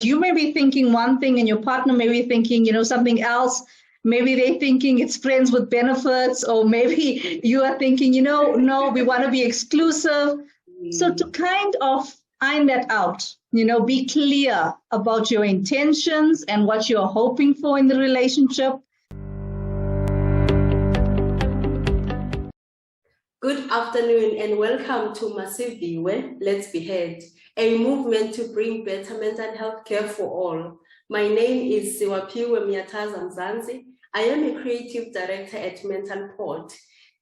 You may be thinking one thing and your partner may be thinking, something else. Maybe they're thinking it's friends with benefits, or maybe you are thinking, no, we want to be exclusive. So to kind of iron that out, be clear about your intentions and what you're hoping for in the relationship. Good afternoon and welcome to Masiviwe, Let's Be Heard, a movement to bring better mental health care for all. My name is Masiviwe. I am a creative director at Mental Port.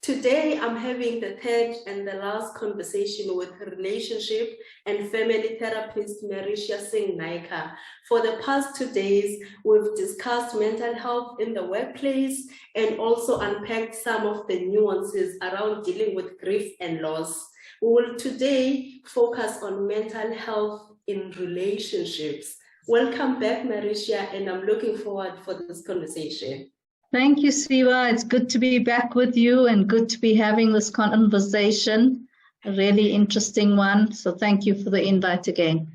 Today, I'm having the third and the last conversation with relationship and family therapist Merrishia Singh-Naicker. For the past 2 days, we've discussed mental health in the workplace and also unpacked some of the nuances around dealing with grief and loss. We will today focus on mental health in relationships. Welcome back, Merrishia, and I'm looking forward for this conversation. Thank you, Siva. It's good to be back with you and good to be having this conversation, a really interesting one. So thank you for the invite again.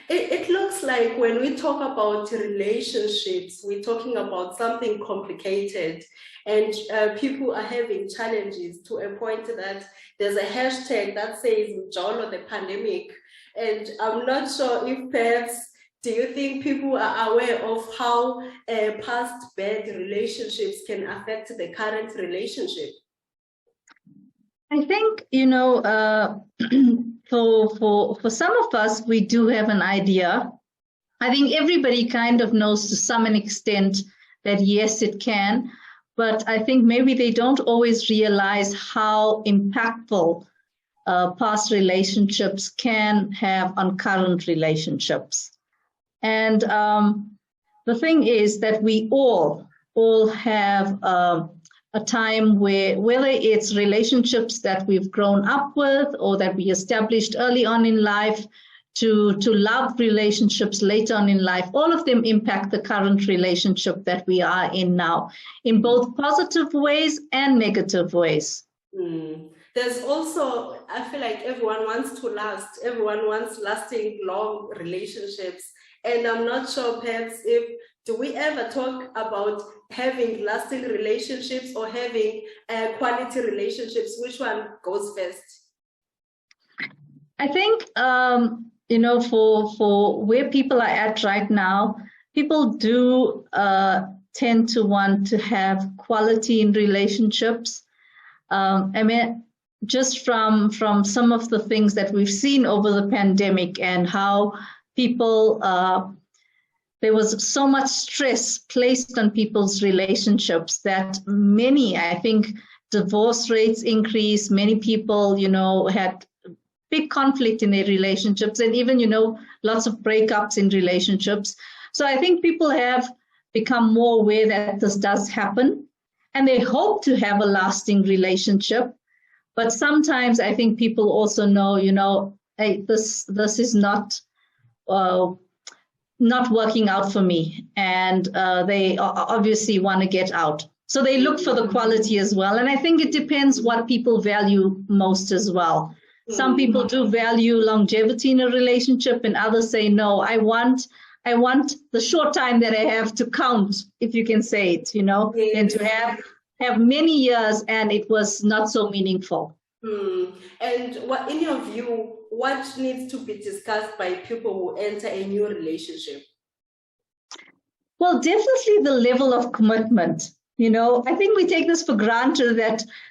It looks like when we talk about relationships, we're talking about something complicated, and people are having challenges to a point that there's a hashtag that says "Njolo the pandemic," and I'm not sure if perhaps, do you think people are aware of how past bad relationships can affect the current relationship? I think, for some of us, we do have an idea. I think everybody kind of knows to some extent that yes, it can, but I think maybe they don't always realize how impactful past relationships can have on current relationships. And the thing is that we all have a time where, whether it's relationships that we've grown up with or that we established early on in life, to love relationships later on in life, all of them impact the current relationship that we are in now, in both positive ways and negative ways. There's also, I feel like everyone wants to last, everyone wants lasting, long relationships. And I'm not sure perhaps do we ever talk about having lasting relationships or having quality relationships? Which one goes first? I think, for where people are at right now, people do tend to want to have quality in relationships. I mean, just from some of the things that we've seen over the pandemic and how people, there was so much stress placed on people's relationships that many, I think, divorce rates increased. Many people, had big conflict in their relationships, and even, lots of breakups in relationships. So I think people have become more aware that this does happen, and they hope to have a lasting relationship. But sometimes I think people also know, hey, this is not working out for me, and they obviously want to get out. So they look for the quality as well. And I think it depends what people value most as well. Some people do value longevity in a relationship, and others say, no, I want the short time that I have to count, if you can say it, yes, and to have many years, and it was not so meaningful. And what, in your view, what needs to be discussed by people who enter a new relationship? Well, definitely the level of commitment. I think we take this for granted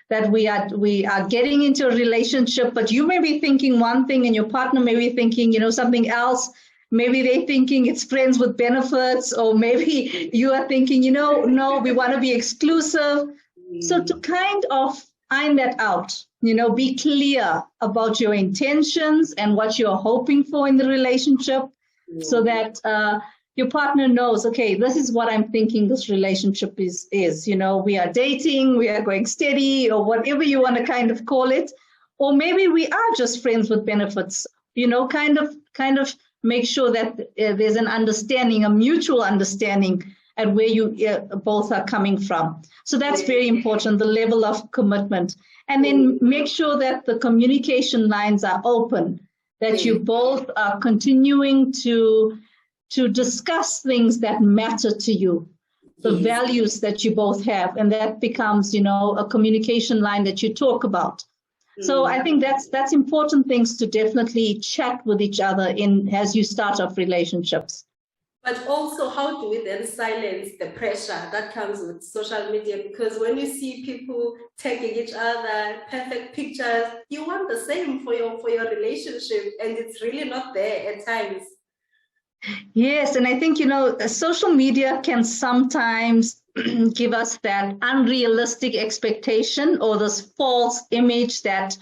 that we are getting into a relationship, but you may be thinking one thing and your partner may be thinking, something else. Maybe they're thinking it's friends with benefits, or maybe you are thinking, no, we want to be exclusive. So to kind of iron that out, be clear about your intentions and what you're hoping for in the relationship, so that your partner knows, okay, this is what I'm thinking this relationship is. We are dating, we are going steady, or whatever you want to kind of call it. Or maybe we are just friends with benefits, kind of make sure that there's an understanding, a mutual understanding at where you both are coming from. So that's very important, the level of commitment. And then make sure that the communication lines are open, that you both are continuing to to discuss things that matter to you, the Yes. values that you both have, and that becomes, a communication line that you talk about. So I think that's important things to definitely chat with each other as you start off relationships. But also, how do we then silence the pressure that comes with social media? Because when you see people tagging each other, perfect pictures, you want the same for your relationship, and it's really not there at times. Yes, and I think, social media can sometimes give us that unrealistic expectation or this false image that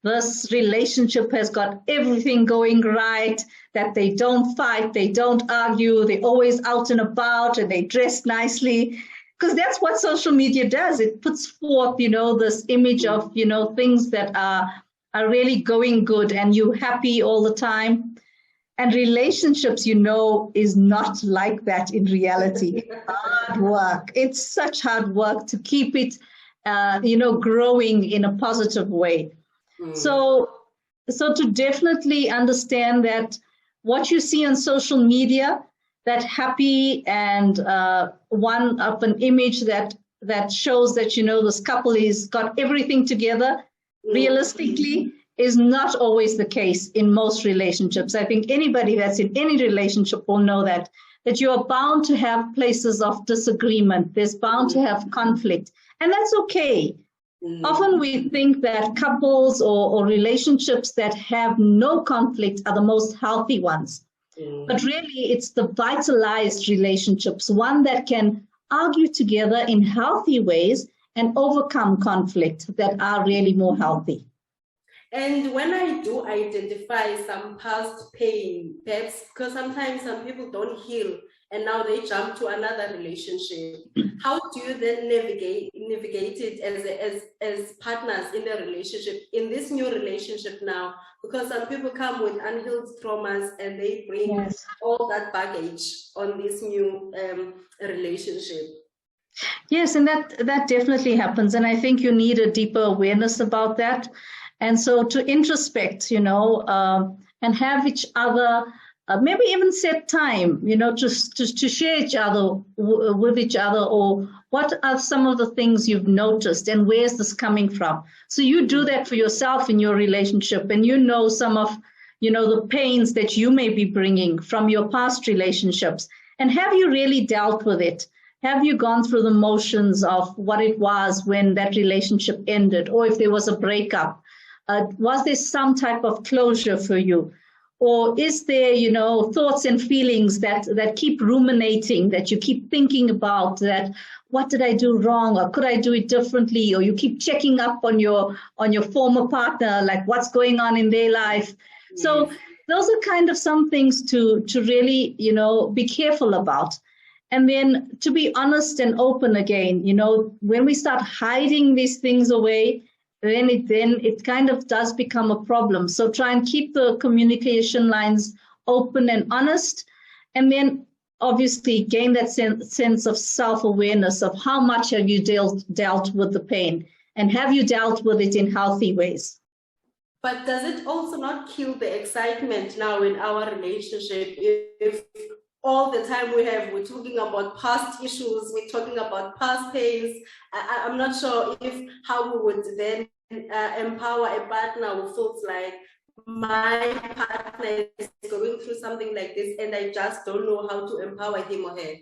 this relationship has got everything going right, that they don't fight, they don't argue, they're always out and about, and they dress nicely. Because that's what social media does. It puts forth, this image of, things that are really going good and you happy all the time. And relationships, is not like that in reality. Hard work. It's such hard work to keep it, growing in a positive way. So to definitely understand that what you see on social media, that happy and one of an image that shows that, this couple is got everything together, realistically, is not always the case in most relationships. I think anybody that's in any relationship will know that you are bound to have places of disagreement. There's bound to have conflict, and that's okay. Often we think that couples or relationships that have no conflict are the most healthy ones. But really, it's the vitalized relationships, one that can argue together in healthy ways and overcome conflict, that are really more healthy. And when I do identify some past pain, perhaps because sometimes some people don't heal and now they jump to another relationship, how do you then navigate it as partners in a relationship, in this new relationship now? Because some people come with unhealed traumas and they bring all that baggage on this new relationship. Yes, and that definitely happens. And I think you need a deeper awareness about that. And so to introspect, and have each other, maybe even set time, to share each other with each other, or what are some of the things you've noticed and where's this coming from? So you do that for yourself in your relationship, and some of, the pains that you may be bringing from your past relationships. And have you really dealt with it? Have you gone through the motions of what it was when that relationship ended, or if there was a breakup? Was there some type of closure for you? Or is there, thoughts and feelings that keep ruminating, that you keep thinking about, that what did I do wrong, or could I do it differently? Or you keep checking up on your former partner, like what's going on in their life. So those are kind of some things to really, be careful about. And then to be honest and open again, when we start hiding these things away, then it kind of does become a problem. So try and keep the communication lines open and honest, and then obviously gain that sense of self-awareness of how much have you dealt with the pain, and have you dealt with it in healthy ways. But does it also not kill the excitement now in our relationship if all the time we're talking about past issues, we're talking about past pains? I'm not sure how we would then empower a partner who feels like my partner is going through something like this and I just don't know how to empower him or her.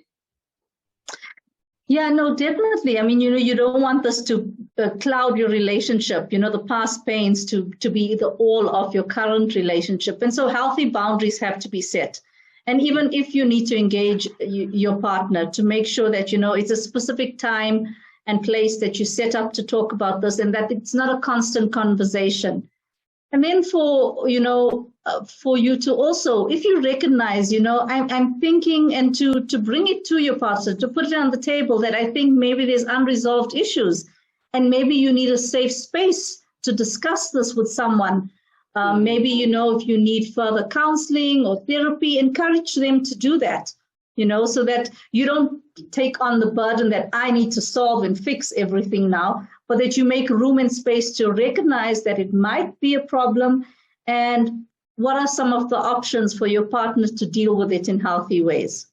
Yeah, no, definitely. I mean, you don't want this to cloud your relationship, the past pains to be the all of your current relationship. And so healthy boundaries have to be set. And even if you need to engage your partner, to make sure that, it's a specific time and place that you set up to talk about this, and that it's not a constant conversation. And then for you to also, if you recognize, I'm thinking, and to bring it to your partner, to put it on the table, that I think maybe there's unresolved issues, and maybe you need a safe space to discuss this with someone. Maybe, if you need further counseling or therapy, encourage them to do that, so that you don't take on the burden that I need to solve and fix everything now, but that you make room and space to recognize that it might be a problem, and what are some of the options for your partner to deal with it in healthy ways?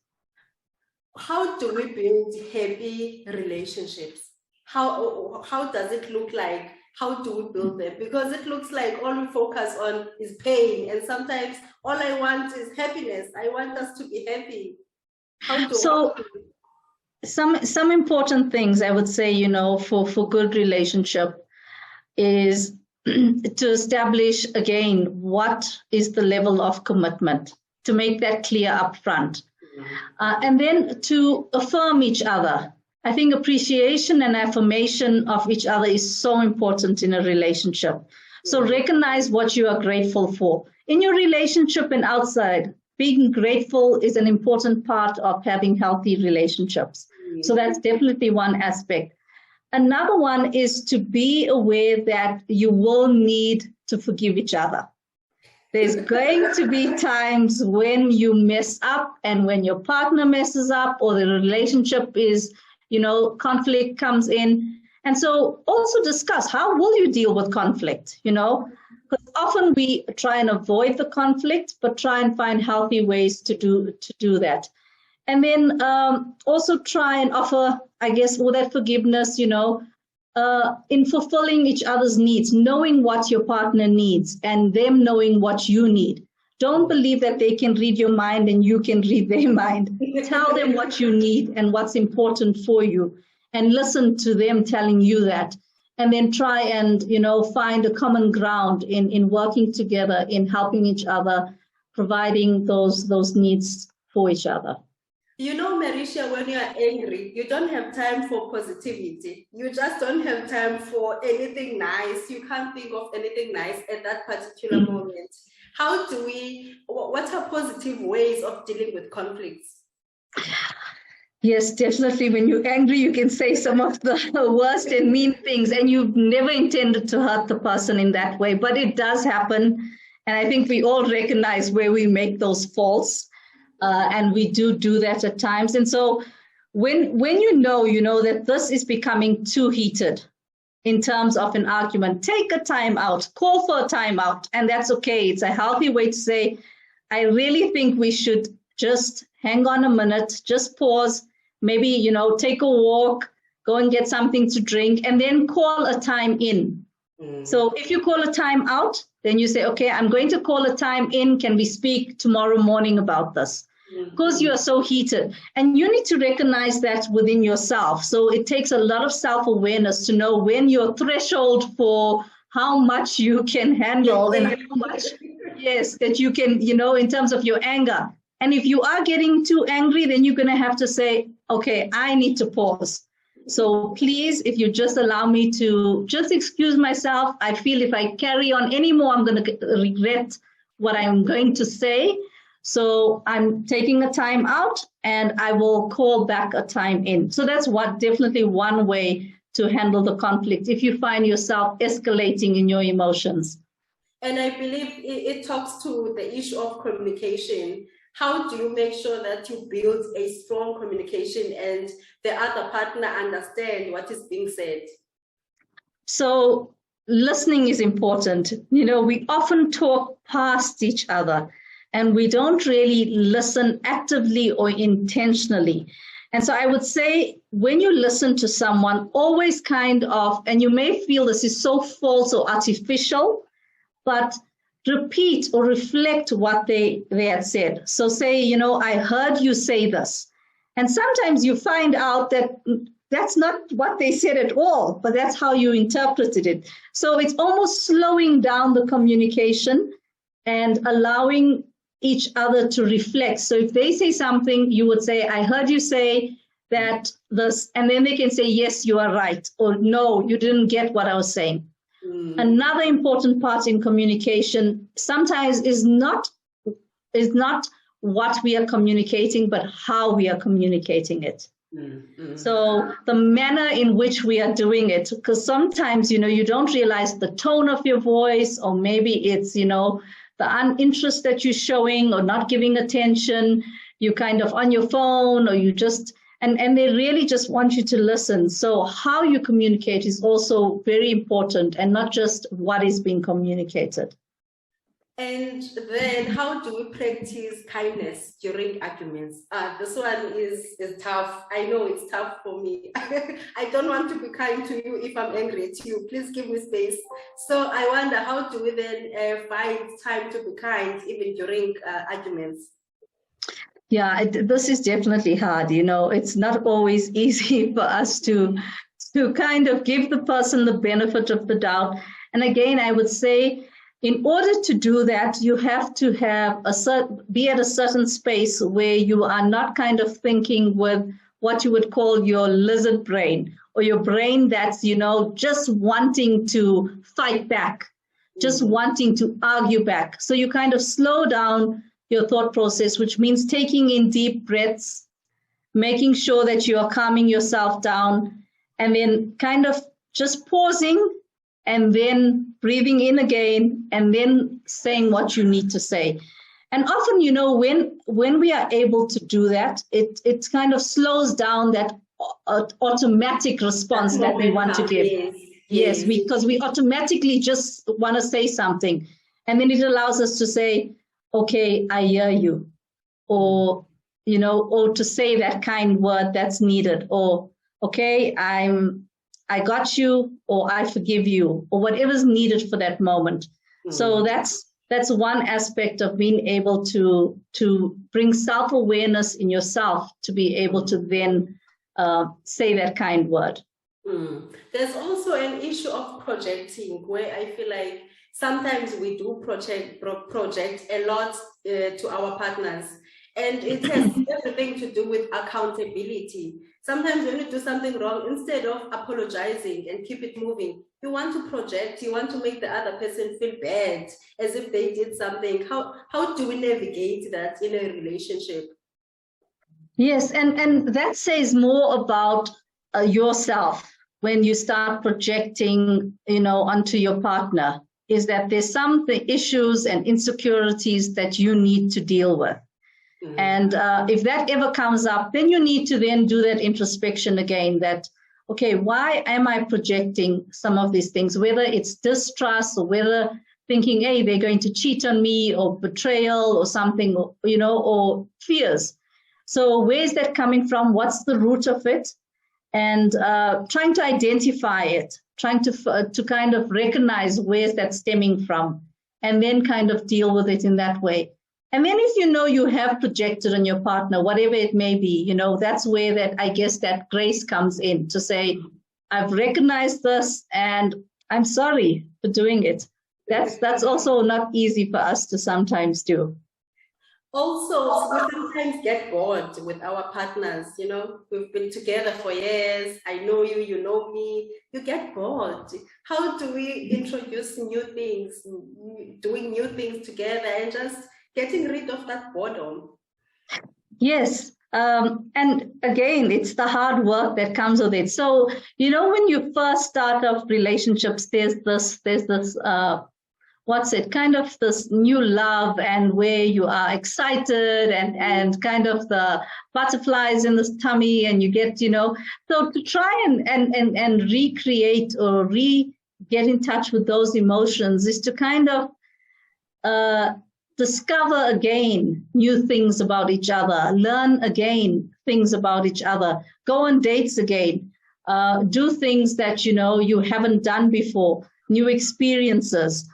How do we build happy relationships? How does it look like? How do we build them? Because it looks like all we focus on is pain, and sometimes all I want is happiness. I want us to be happy. Some important things I would say, you know, for good relationship is to establish again what is the level of commitment, to make that clear up front. And then to affirm each other. I think appreciation and affirmation of each other is so important in a relationship. So recognize what you are grateful for. In your relationship and outside, being grateful is an important part of having healthy relationships. So that's definitely one aspect. Another one is to be aware that you will need to forgive each other. There's going to be times when you mess up and when your partner messes up or the relationship is, you know, conflict comes in. And so also discuss, how will you deal with conflict, you know? Because often we try and avoid the conflict, but try and find healthy ways to do that. And then also try and offer, I guess, all that forgiveness, you know, in fulfilling each other's needs, knowing what your partner needs and them knowing what you need. Don't believe that they can read your mind and you can read their mind. Tell them what you need and what's important for you, and listen to them telling you that. And then try and, you know, find a common ground in working together, in helping each other, providing those needs for each other. You know, Merrishia, when you are angry, you don't have time for positivity. You just don't have time for anything nice. You can't think of anything nice at that particular moment. How do we, what are positive ways of dealing with conflicts? Yes, definitely. When you're angry, you can say some of the worst and mean things, and you've never intended to hurt the person in that way, but it does happen. And I think we all recognize where we make those faults. And we do that at times. And so when you know that this is becoming too heated in terms of an argument, take a time out, call for a time out, and that's okay. It's a healthy way to say, I really think we should just hang on a minute, just pause, maybe, you know, take a walk, go and get something to drink, and then call a time in. So if you call a time out, then you say, okay, I'm going to call a time in. Can we speak tomorrow morning about this? Because you are so heated, and you need to recognize that within yourself. So it takes a lot of self-awareness to know when your threshold for how much you can handle and how much, yes, that you can, you know, in terms of your anger. And if you are getting too angry, then you're going to have to say, okay, I need to pause. So please, if you just allow me to just excuse myself, I feel if I carry on anymore, I'm going to regret what I'm going to say. So I'm taking a time out and I will call back a time in. So that's definitely one way to handle the conflict if you find yourself escalating in your emotions. And I believe it talks to the issue of communication. How do you make sure that you build a strong communication and the other partner understand what is being said? So listening is important. You know, we often talk past each other, and we don't really listen actively or intentionally. And so I would say when you listen to someone, always kind of, and you may feel this is so false or artificial, but repeat or reflect what they had said. So say, you know, I heard you say this. And sometimes you find out that that's not what they said at all, but that's how you interpreted it. So it's almost slowing down the communication and allowing each other to reflect. So if they say something, you would say, I heard you say that this, and then they can say, yes, you are right, or no, you didn't get what I was saying. Another important part in communication sometimes is not what we are communicating, but how we are communicating it. So the manner in which we are doing it, because sometimes, you know, you don't realize the tone of your voice, or maybe it's, you know, the uninterest that you're showing or not giving attention, you kind of on your phone, or you just, and they really just want you to listen. So how you communicate is also very important, and not just what is being communicated. And then how do we practice kindness during arguments? This one is tough. I know it's tough for me. I don't want to be kind to you if I'm angry at you. Please give me space. So I wonder, how do we then find time to be kind even during arguments? Yeah, this is definitely hard. It's not always easy for us to kind of give the person the benefit of the doubt. And again, I would say, in order to do that, you have to have be at a certain space where you are not kind of thinking with what you would call your lizard brain, or your brain that's, just wanting to fight back, just wanting to argue back. So you kind of slow down your thought process, which means taking in deep breaths, making sure that you are calming yourself down, and then kind of just pausing and then breathing in again, and then saying what you need to say. And often, when we are able to do that, it kind of slows down that automatic response that we want to give. Yes, because we automatically just want to say something. And then it allows us to say, okay, I hear you. Or, or to say that kind word that's needed. Or, okay, I got you, or I forgive you, or whatever's needed for that moment. So that's one aspect of being able to bring self-awareness in yourself to be able to then say that kind word. There's also an issue of projecting, where I feel like sometimes we do project a lot to our partners, and it has everything to do with accountability. Sometimes when you do something wrong, instead of apologizing and keep it moving, you want to project, you want to make the other person feel bad, as if they did something. How do we navigate that in a relationship? Yes, and that says more about yourself when you start projecting, onto your partner, is that there's some issues and insecurities that you need to deal with. And if that ever comes up, then you need to then do that introspection again, that, okay, why am I projecting some of these things, whether it's distrust or whether thinking, hey, they're going to cheat on me, or betrayal or something, or fears. So where is that coming from? What's the root of it? And trying to identify it, trying to kind of recognize where's that stemming from, and then kind of deal with it in that way. And then if you have projected on your partner, whatever it may be, that's where that, I guess, that grace comes in to say, I've recognized this and I'm sorry for doing it. That's also not easy for us to sometimes do. Also, we sometimes get bored with our partners. We've been together for years. I know you, you know me. You get bored. How do we introduce new things, doing new things together, and just getting rid of that boredom? Yes. And again, it's the hard work that comes with it. So, when you first start off relationships, there's this kind of this new love, and where you are excited and kind of the butterflies in the tummy, and you get, so to try and recreate or get in touch with those emotions is to kind of discover again new things about each other, learn again things about each other, go on dates again, do things that, you haven't done before, new experiences.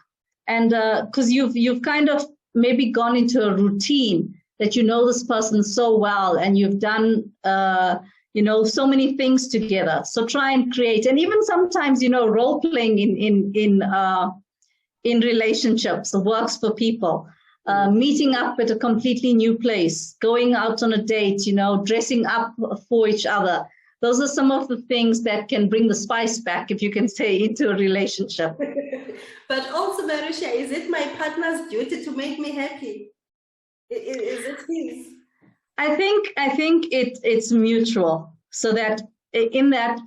And because you've kind of maybe gone into a routine that this person so well, and you've done, so many things together. So try and create, and even sometimes, role playing in relationships works for people. Meeting up at a completely new place, going out on a date, dressing up for each other. Those are some of the things that can bring the spice back, if you can say, into a relationship. But also, Merrishia, is it my partner's duty to make me happy? Is it his? I think it's mutual, so that in that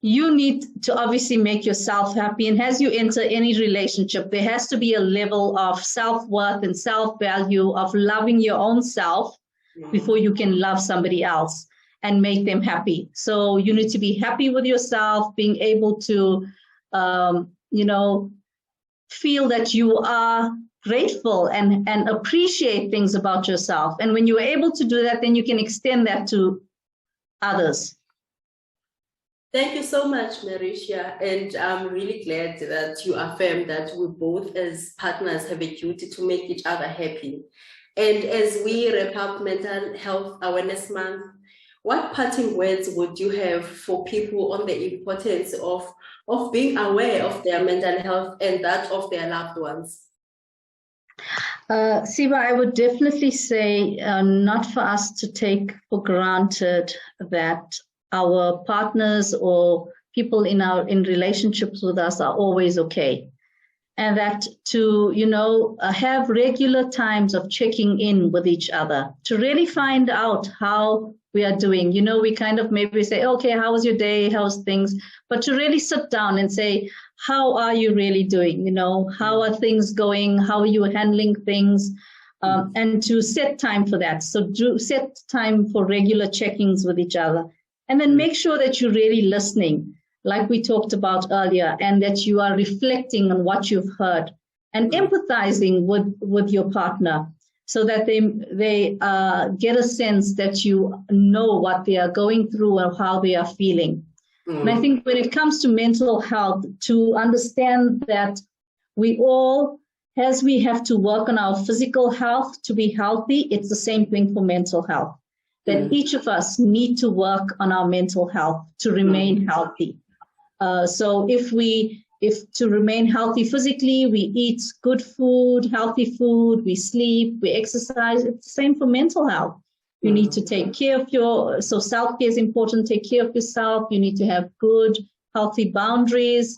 you need to obviously make yourself happy. And as you enter any relationship, there has to be a level of self-worth and self-value of loving your own self before you can love somebody else and make them happy. So you need to be happy with yourself, being able to, feel that you are grateful and appreciate things about yourself. And when you are able to do that, then you can extend that to others. Thank you so much, Merrishia. And I'm really glad that you affirm that we both as partners have a duty to make each other happy. And as we wrap up Mental Health Awareness Month, what parting words would you have for people on the importance of being aware of their mental health and that of their loved ones? Siva, I would definitely say not for us to take for granted that our partners or people in relationships with us are always okay. And that to, have regular times of checking in with each other to really find out how we are doing. We kind of maybe say, okay, how was your day? How's things? But to really sit down and say, how are you really doing? How are things going? How are you handling things? And to set time for that. So do set time for regular check-ins with each other. And then make sure that you're really listening, like we talked about earlier, and that you are reflecting on what you've heard and empathizing with your partner so that they get a sense that you know what they are going through or how they are feeling. And I think when it comes to mental health, to understand that we all, as we have to work on our physical health to be healthy, it's the same thing for mental health. That each of us need to work on our mental health to remain healthy. So if to remain healthy physically, we eat good food, healthy food, we sleep, we exercise, it's the same for mental health. You need to take care of so self-care is important, take care of yourself. You need to have good, healthy boundaries.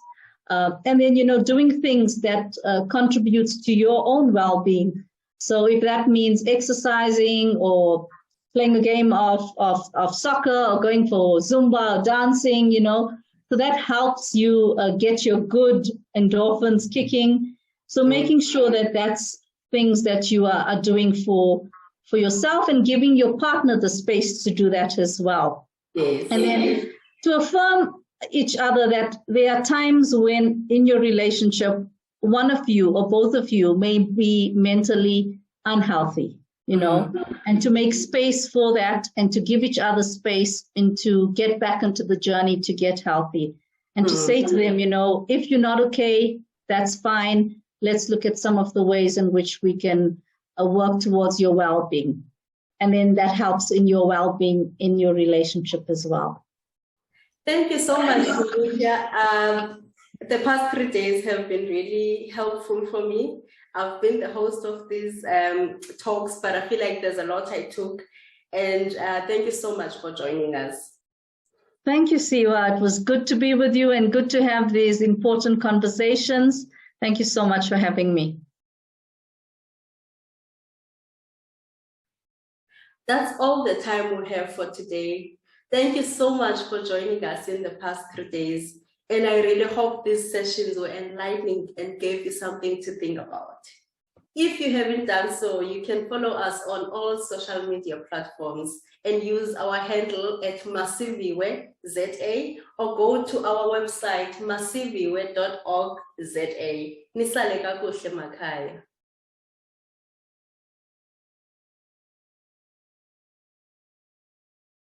And then, doing things that contributes to your own well-being. So if that means exercising or playing a game of soccer or going for Zumba or dancing, so that helps you get your good endorphins kicking. So making sure that that's things that you are doing for yourself and giving your partner the space to do that as well. Yes. And then to affirm each other that there are times when in your relationship, one of you or both of you may be mentally unhealthy. And to make space for that and to give each other space and to get back into the journey to get healthy and to say to them, if you're not okay, that's fine. Let's look at some of the ways in which we can work towards your well-being. And then that helps in your well-being in your relationship as well. Thank you so much, Merrishia. The past 3 days have been really helpful for me. I've been the host of these talks, but I feel like there's a lot I took. And thank you so much for joining us. Thank you, Siwa. It was good to be with you and good to have these important conversations. Thank you so much for having me. That's all the time we have for today. Thank you so much for joining us in the past 3 days. And I really hope these sessions were enlightening and gave you something to think about. If you haven't done so, you can follow us on all social media platforms and use our handle at MasiviweZA or go to our website masiviwe.org.za. Nisale kakuhle makhaya.